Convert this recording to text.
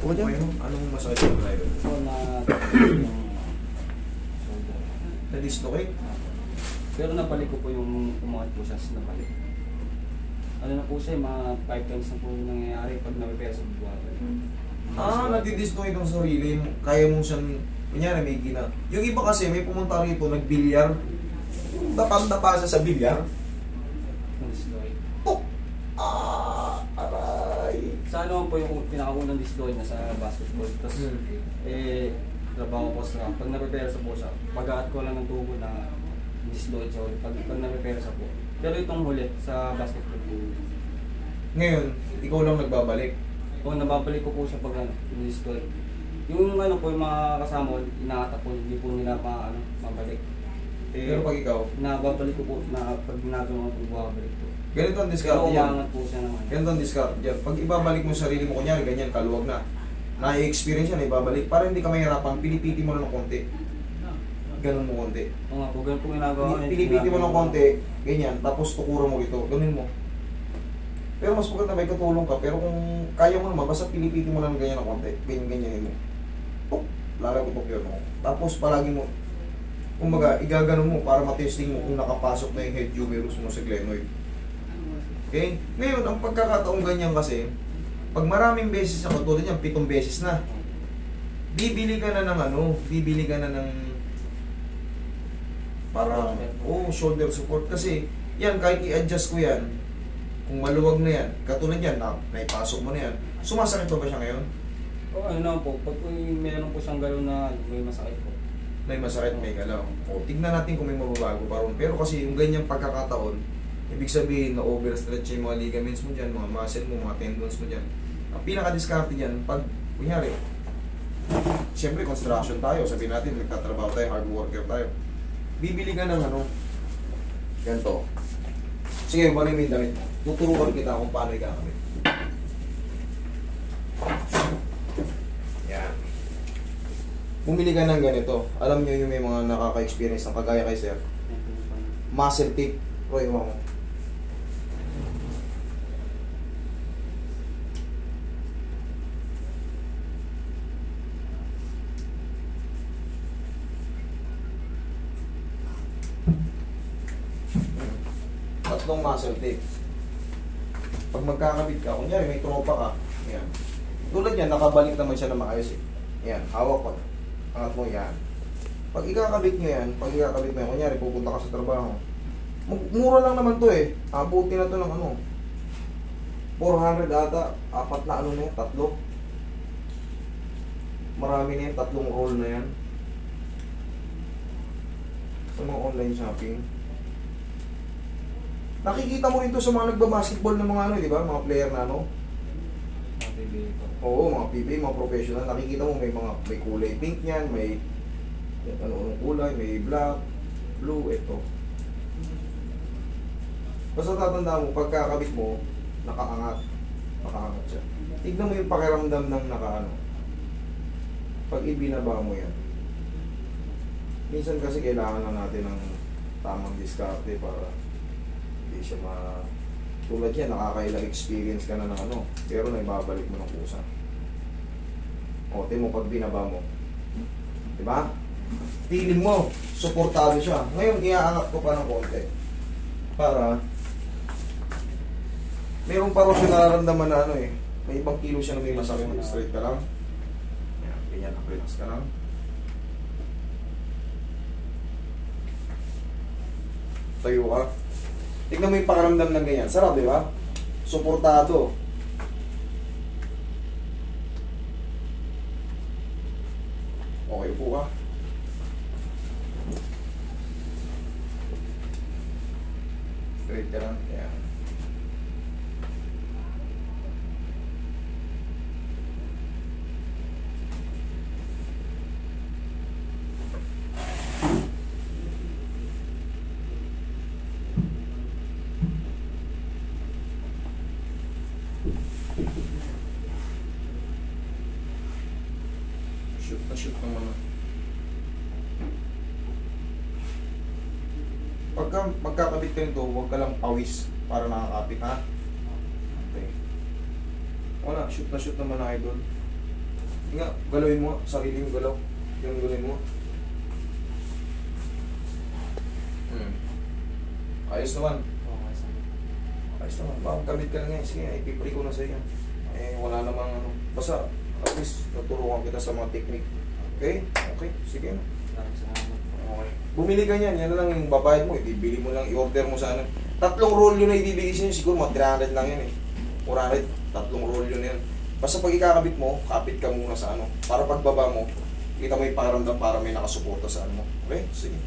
O dyan? Anong masakit yung driver? So, na... Na-dislocate? Pero nabalik ko po yung umangat po siya, nabalik. Ano na po siya, mga 5 times na po yung nangyayari pag na-repair sa buwan. Nadidislocate ang sarili mo. Kaya mo siyang, kunyari may gina. Yung iba kasi, may pumunta rito, nagbilyar. Dapang-dapa siya sa bilyar. Oh! Aray! Sa ano po yung pinakaunang dislocate niya sa basketball. Tapos, trabaho ko sa pag na-repair sa po siya, pag-aat ko lang ng tubo na dislocate siya ulit. Pag na-repair sa po. Pero itong huli sa basketball po. Ngayon, ikaw lang nagbabalik. O nababalik ko po siya pag dislocate. Yung ano po, yung mga kasama, inaatak po, hindi po nila mabalik. Pero pag ikaw, nababalik ko po na pag ginagawa ko bumabalik po. ganito ang discard Pero yan. umangat po siya naman. Ganito ang discard yan. Pag ibabalik mo sa sarili mo, kunyari ganyan, kaluwag na. Na-experience yan, ibabalik. Para hindi ka mahirapan, pinipiti mo lang ng konti. Ganun mo konti. Oo nga po, ganun po ginagawa. Pinipiti mo ng konti, ganyan, tapos tukuran mo ito, ganun mo. Pero mas maganda may katulong ka, pero kung kaya mo naman, basta pinipiti mo lang ganyan ng konti, ganyan-ganyanin mo. Lalagutok yun mo. Tapos palagi mo, kumbaga, igaganon mo para matesting mo kung nakapasok na yung head humerus mo sa glenoid. Okay? Ngayon, ang pagkakataong ganyan kasi, pag maraming beses na katulad yan, 7 beses na, bibili ka na ng parang, shoulder support. Kasi, yan, kahit i-adjust ko yan, kung maluwag na yan, katulad yan, naipasok mo na yan, sumasakit pa ba siya ngayon? O ano na po, pag meron po siyang gano'n na may masakit po. May masakit, may galaw. O, tignan natin kung may mababago pa ron. Pero kasi yung ganyang pagkakataon, ibig sabihin na overstretch yung mga ligaments mo dyan, mga muscle mo, mga tendons mo dyan. Ang pinaka-discarte dyan, pag, kunyari, siyempre construction tayo, sabihin natin, nagtatrabaho tayo, hard worker tayo. Bibili ka ng ganito. Sige, balik mo yung damit mo. Tuturuan kita kung paano ikakamit. Yan. Bumili ka ng ganito. Alam nyo yung may mga nakaka-experience ng kagaya kay sir. Muscle tape. Roy, mo. Tatlong muscle tape. Pag magkakabit ka, kunyari may tropa ka, yan. Tulad yan, nakabalik naman siya na maayos eh. Yan, hawak ko. Angat mo yan. Pag ikakabit nyo yan, kunyari pupunta ka sa trabaho, mura lang naman to eh. Abuti na to ng 400 ata, 4 na na yan, 3. Marami na yan, 3 roll na yan. Sa mga online shopping. Nakikita mo rin to sa mga nagbabasketball ng mga di ba? Mga player na Mga PBA po. Oo, mga PBA, mga professional. Nakikita mo may kulay pink niyan, may anong kulay, may black, blue, ito. Basta tatandaan mo, pagkakabit mo, nakaangat siya. Tignan mo yung pakiramdam ng pag ibinaba mo yan. Minsan kasi kailangan lang natin ng tamang diskarte para hindi siya tulad yan, nakakailang experience ka na ng pero naibabalik mo ng kusa. O, mo pag binaba mo. Diba? Feeling mo, suportado siya. Ngayon, iaangat ko pa ng konti. Para, mayroon pa rin siya nararamdaman na may ibang kilo siya na may masakit. Straight ka lang. Yan, ganyan, relax ka lang. Tayo ka. Tignan mo yung pakaramdam ng ganyan. Sarap, di ba? Suportado. Okay, upo ka. Straight ka lang. Yan. Shoot naman. Pagka magkakabit ka nito, huwag ka lang pawis para nakakapit, ha? Okay. Wala, shoot na shoot naman na idol. Nga, galawin mo, sarili mo galaw. Yung galawin mo. Ayos naman. Okay, sir. Ayos naman. Makakabit ka lang ngayon. Sige, ipipre ko na sa iyo. Eh, wala namang ano. Basta, at least, naturuan kita sa mga technique. Okay? Okay, sige na. Maraming salamat. Okay. Bumili ka niyan, yan na lang yung babayad mo. Ibili mo lang, i-order mo sana. 3 roll yun na ibibigay sa inyo. Siguro mga 300 lang yan eh. 400, 3 roll yun na yan. Basta pag ikakabit mo, kapit ka muna sa ano. Para pagbaba mo, kita mo yung pakiramdam para may nakasuporta sa ano mo. Okay? Sige.